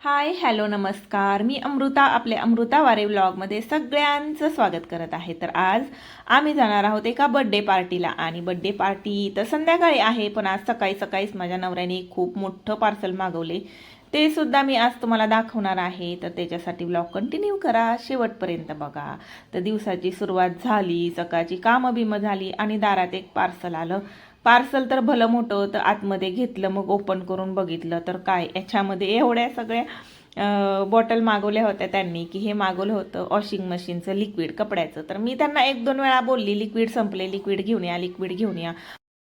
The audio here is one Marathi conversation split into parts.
हाय हॅलो नमस्कार. मी अमृता आपल्या अमृता वारे व्लॉगमध्ये सगळ्यांचं स्वागत करत आहे. तर आज आम्ही जाणार आहोत एका बड्डे पार्टीला आणि बड्डे पार्टी तर संध्याकाळी आहे, पण आज सकाळी सकाळीच माझ्या नवऱ्याने खूप मोठं पार्सल मागवले. ते सुद्धा मी आज तुम्हाला दाखवणार आहे. तर त्याच्यासाठी व्लॉग कंटिन्यू करा, शेवटपर्यंत बघा. तर दिवसाची सुरुवात झाली, सकाळची कामं बिमं झाली आणि दारात एक पार्सल आलं. पार्सल तर भलं मोठं होतं. आतमध्ये घेतलं, मग ओपन करून बघितलं तर काय याच्यामध्ये एवढ्या सगळ्या बॉटल मागवल्या होत्या त्यांनी, की हे मागवलं होतं वॉशिंग मशीनचं लिक्विड कपड्याचं. तर मी त्यांना एक दोन वेळा बोलली लिक्विड संपले, लिक्विड घेऊन या, लिक्विड घेऊन या.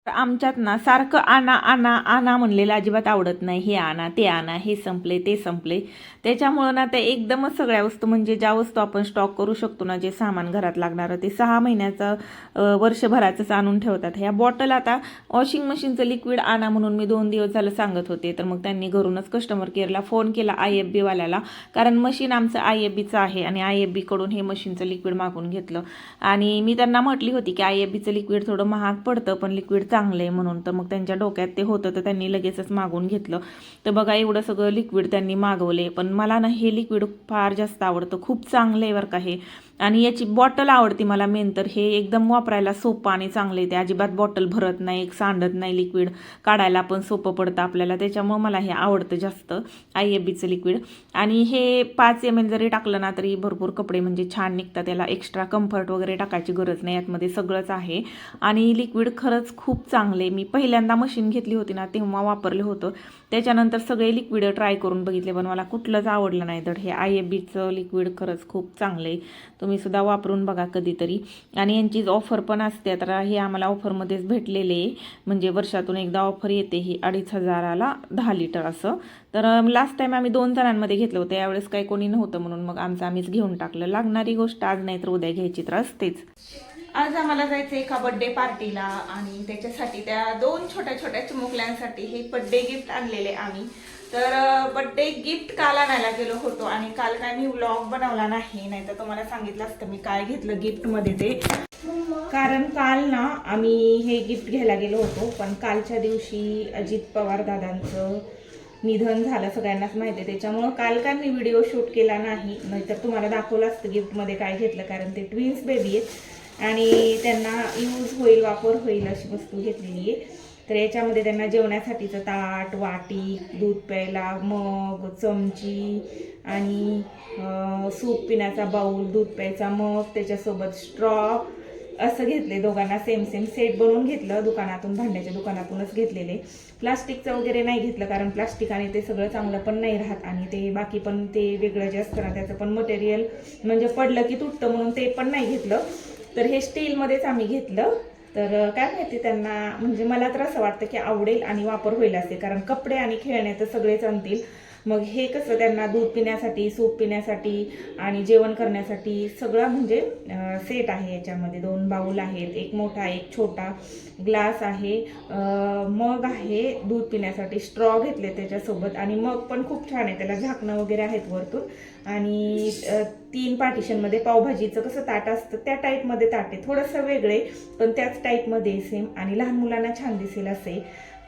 तर आमच्यात ना सारखं आणा आणा आणा म्हणलेलं अजिबात आवडत नाही. हे आणा ते आणा, हे संपले ते संपले. त्याच्यामुळं ना ते एकदमच सगळ्या वस्तू, म्हणजे ज्या वस्तू आपण स्टॉक करू शकतो ना, जे सामान घरात लागणारं ते 6 महिन्याचं वर्षभराचंच आणून ठेवतात. ह्या बॉटल आता वॉशिंग मशीनचं लिक्विड आणा म्हणून मी 2 दिवस झालं सांगत होते. तर मग त्यांनी घरूनच कस्टमर केअरला फोन केला, IFB वाल्याला, कारण मशीन आमचं IFBचं आहे आणि IFB कडून हे मशीनचं लिक्विड मागून घेतलं. आणि मी त्यांना म्हटली होती की IFBचं लिक्विड थोडं महाग पडतं, पण लिक्विड चांगलं आहे म्हणून. तर मग त्यांच्या डोक्यात ते होतं, तर त्यांनी लगेचच मागून घेतलं. तर बघा एवढं सगळं लिक्विड त्यांनी मागवले. पण मला ना हे लिक्विड फार जास्त आवडतं, खूप चांगलं आहे बरं का हे. आणि याची बॉटल आवडते मला मेन तर. हे एकदम वापरायला सोपं आणि चांगलं आहे. ते अजिबात बॉटल भरत नाही, एक सांडत नाही, लिक्विड काढायला पण सोपं पडतं आपल्याला. त्याच्यामुळे मला हे आवडतं जास्त IFBचं लिक्विड. आणि हे 5 ml जरी टाकलं ना तरी भरपूर कपडे म्हणजे छान निघतात. त्याला एक्स्ट्रा कम्फर्ट वगैरे टाकायची गरज नाही, यातमध्ये सगळंच आहे. आणि लिक्विड खरंच खूप चांगले. मी पहिल्यांदा मशीन घेतली होती ना तेव्हा वापरलं होतं. त्याच्यानंतर सगळे लिक्विड ट्राय करून बघितले, पण मला कुठलंच आवडलं नाही. तर हे IFBचं लिक्विड खरंच खूप चांगलं आहे. तुम्ही सुद्धा वापरून बघा कधीतरी. आणि यांची ऑफर पण असते. तर हे आम्हाला ऑफरमध्येच भेटलेले आहे, म्हणजे वर्षातून एकदा ऑफर येते ही 2,500ला 10 लिटर असं. तर लास्ट टाईम आम्ही 2 जणांमध्ये घेतलं होतं, यावेळेस काही कोणी नव्हतं म्हणून मग आम्हीच घेऊन टाकलं. लागणारी गोष्ट आज नाही तर उद्या घ्यायची तर असतेच. आज आम्हाला जायचं एका बड्डे पार्टीला आणि त्याच्यासाठी त्या 2 छोट्या छोट्या चिमुकल्यांसाठी हे बड्डे गिफ्ट आणलेले आम्ही. तर बड्डे गिफ्ट काल आणायला गेलो होतो आणि काल काय मी व्लॉग बनवला नाही तर तुम्हाला सांगितलं असतं मी काय घेतलं गिफ्टमध्ये ते. कारण काल ना आम्ही हे गिफ्ट घ्यायला गेलो होतो, पण कालच्या दिवशी अजित पवार दादांचं निधन झालं, सगळ्यांनाच माहिती आहे. त्याच्यामुळं काल काय मी व्हिडिओ शूट केला नाहीतर तुम्हाला दाखवलं असतं गिफ्टमध्ये काय घेतलं. कारण ते ट्विन्स बेबी आहेत आणि त्यांना यूज होईल, वापर होईल अशी वस्तू घेतलेली आहे. तर याच्यामध्ये त्यांना जेवण्यासाठीचं ताट, वाटी, दूध प्यायला मग, चमची आणि सूप पिण्याचा बाऊल, दूध प्यायचा मग, त्याच्यासोबत स्ट्रॉ असं घेतले. दोघांना सेम सेट बनवून घेतलं दुकानातून, भांड्याच्या दुकानातूनच घेतलेले. प्लास्टिकचं वगैरे नाही घेतलं, कारण प्लास्टिक आणि ते सगळं चांगलं पण नाही राहत आणि ते बाकी पण ते वेगळं जे असतं ना त्याचं पण मटेरियल म्हणजे पडलं की तुटतं म्हणून ते पण नाही घेतलं. तर हे स्टीलमध्येच आम्ही घेतलं. तर काय माहिती त्यांना, म्हणजे मला तर असं वाटतं की आवडेल आणि वापर होईल असे, कारण कपडे आणि खेळणे तर सगळेच आणतील. मग हे कसं त्यांना दूध पिण्यासाठी, सूप पिण्यासाठी आणि जेवण करण्यासाठी सगळं म्हणजे सेट आहे. याच्यामध्ये 2 बाऊल आहेत, एक मोठा एक छोटा, ग्लास आहे, मग आहे दूध पिण्यासाठी, स्ट्रॉ घेतले त्याच्यासोबत. आणि मग पण खूप छान आहे, त्याला झाकणं वगैरे आहेत वरतून. आणि 3 पार्टिशनमध्ये पावभाजीचं कसं ताट असतं त्या टाईपमध्ये ताट आहे, थोडंसं वेगळे पण त्याच टाईपमध्ये सेम आणि लहान मुलांना छान दिसेल असे.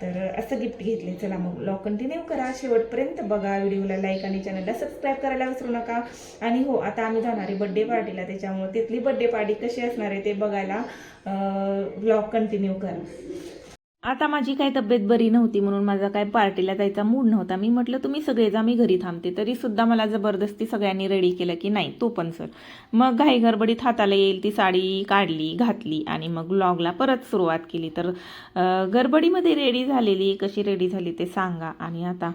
तर असं गिफ्ट घेतले. चला मग ब्लॉग कंटिन्यू करा, शेवटपर्यंत बघा. व्हिडिओला लाईक आणि चॅनलला सबस्क्राईब करायला विसरू नका. आणि हो, आता आम्ही जाणार आहे बड्डे पार्टीला, त्याच्यामुळे तिथली बड्डे पार्टी कशी असणार आहे ते बघायला ब्लॉग कंटिन्यू करा. आता माझी काही तब्येत बरी नव्हती म्हणून माझा काय पार्टीला जायचा मूड नव्हता. मी म्हटलं तुम्ही सगळे जा, मी घरी थांबते. तरीसुद्धा मला जबरदस्ती सगळ्यांनी रेडी केलं की नाही तो पण सर. मग घाई गडबडीत हाताला येईल ती साडी काढली, घातली आणि मग व्लॉगला परत सुरुवात केली. तर गडबडीमध्ये रेडी झालेली, कशी रेडी झाली ते सांगा. आणि आता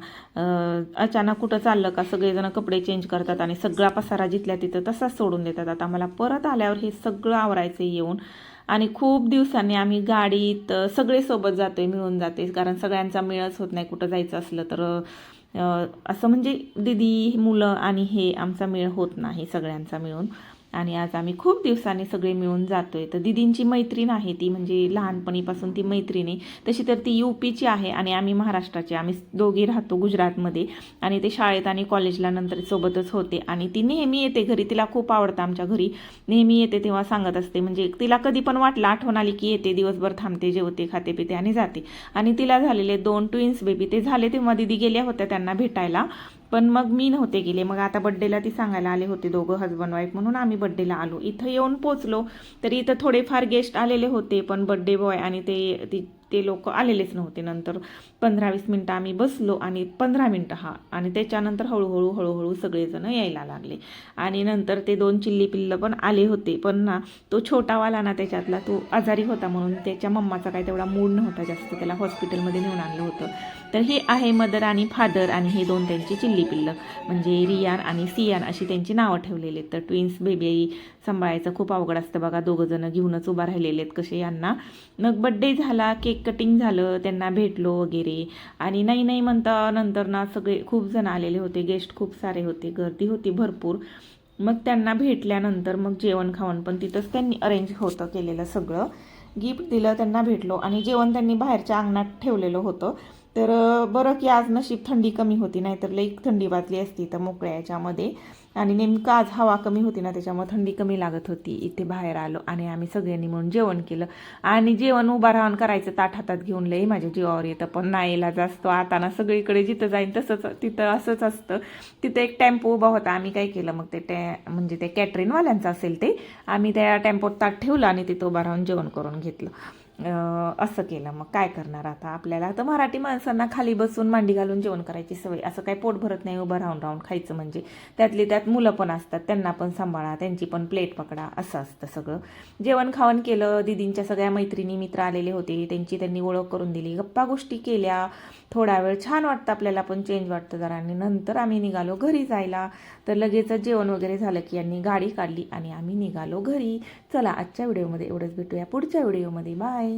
अचानक कुठं चाललं का सगळेजण कपडे चेंज करतात आणि सगळा पसारा जिथल्या तिथं तसाच सोडून देतात. आता मला परत आल्यावर हे सगळं आवरायचं येऊन. आणि खूप दिवसांनी आम्ही गाडीत सगळे सोबत जातोय, मिळून जाते, कारण सगळ्यांचा मेळच होत नाही कुठं जायचं असलं तर. असं म्हणजे दीदी, मुलं आणि हे आमचा मेळ होत नाही सगळ्यांचा मिळून. आणि आज आम्ही खूप दिवसांनी सगळे मिळून जातोय. तर दीदींची मैत्रीण आहे ती, म्हणजे लहानपणीपासून ती मैत्रीण आहे. तशी तर ती UPची आहे आणि आम्ही महाराष्ट्राचे. आम्ही दोघी राहतो गुजरातमध्ये आणि ते शाळेत आणि कॉलेजला नंतर सोबतच होते. आणि ती नेहमी येते घरी, तिला खूप आवडतं आमच्या घरी. नेहमी येते तेव्हा सांगत असते, म्हणजे तिला कधी पण वाटलं, आठवण आली की येते, दिवसभर थांबते, जेवते, खाते पिते आणि जाते. आणि तिला झालेले 2 ट्विन्स बेबी ते झाले तेव्हा दीदी गेल्या होत्या त्यांना भेटायला. पण मग मी नव्हते गेले. मग आता बड्डेला ती सांगायला आले होते दोघं हजबंड वाईफ, म्हणून आम्ही बड्डेला आलो. इथं येऊन पोचलो तरी इथं थोडेफार गेस्ट आलेले होते, पण बड्डे बॉय आणि ते लोक आलेलेच नव्हते. नंतर 15-20 मिनटं आम्ही बसलो आणि 15 मिनटं आणि त्याच्यानंतर हळूहळू सगळेजण यायला लागले. आणि नंतर ते 2 चिल्ली पिल्लं पण आले होते, पण ना तो छोटावाला ना त्याच्यातला तो आजारी होता, म्हणून त्याच्या मम्माचा काही तेवढा मूड नव्हता जास्त, त्याला हॉस्पिटलमध्ये नेऊन आणलं होतं. तर हे आहे मदर आणि फादर, आणि हे 2 त्यांची चिल्ली पिल्लं, म्हणजे रियान आणि सियान अशी त्यांची नावं ठेवलेली आहेत. तर ट्विन्स बेबी सांभाळायचं खूप अवघड असतं बघा, दोघं जण घेऊनच उभा राहिलेले आहेत कसे यांना. मग बड्डे झाला, केक कटिंग झालं, त्यांना भेटलो वगैरे. आणि नाही म्हणता नंतर ना सगळे खूप जण आलेले होते, गेस्ट खूप सारे होते, गर्दी होती भरपूर. मग त्यांना भेटल्यानंतर मग जेवण खावण पण तिथंच त्यांनी अरेंज होतं केलेलं सगळं. गिफ्ट दिलं, त्यांना भेटलो, आणि जेवण त्यांनी बाहेरच्या अंगणात ठेवलेलं होतं. तर बरं की आज नशीब थंडी कमी होती, नाहीतर लई थंडी वाजली असती तर मोकळ्या याच्यामध्ये. आणि नेमकं आज हवा कमी होती ना, त्याच्यामुळे थंडी कमी लागत होती. इथे बाहेर आलो आणि आम्ही सगळ्यांनी म्हणून जेवण केलं. आणि जेवण उभा राहून करायचं ताट हातात घेऊन लई माझ्या जीवावर येतं, पण नाही इलाज असतो. आता ना सगळीकडे जिथं जाईन तसंच तिथं असंच असतं. तिथं एक टेम्पो उभा होता, आम्ही काय केलं मग म्हणजे ते कॅटरिंगवाल्यांचं असेल ते, आम्ही त्या टेम्पोत ताट ठेवलं आणि तिथं उभा राहून जेवण करून घेतलं. असं केलं. मग काय करणार आता, आपल्याला तर मराठी माणसांना खाली बसून मांडी घालून जेवण करायची सवय, असं काही पोट भरत नाही उभं राहून खायचं म्हणजे. त्यातली त्यात मुलं पण असतात, त्यांना पण सांभाळा, त्यांची पण प्लेट पकडा, असं असतं सगळं. जेवण खावण केलं, दीदींच्या सगळ्या मैत्रिणी मित्र आलेले होते, त्यांनी ओळख करून दिली, गप्पा गोष्टी केल्या, थोडा वेळ छान वाटतं आपल्याला, पण चेंज वाटतं जरा. आणि नंतर आम्ही निघालो घरी जायला. तर लगेच जेवण वगैरे झालं की यांनी गाडी काढली आणि आम्ही निघालो घरी. चला, आजच्या व्हिडिओमध्ये एवढंच, भेटूया पुढच्या व्हिडिओमध्ये. बाय.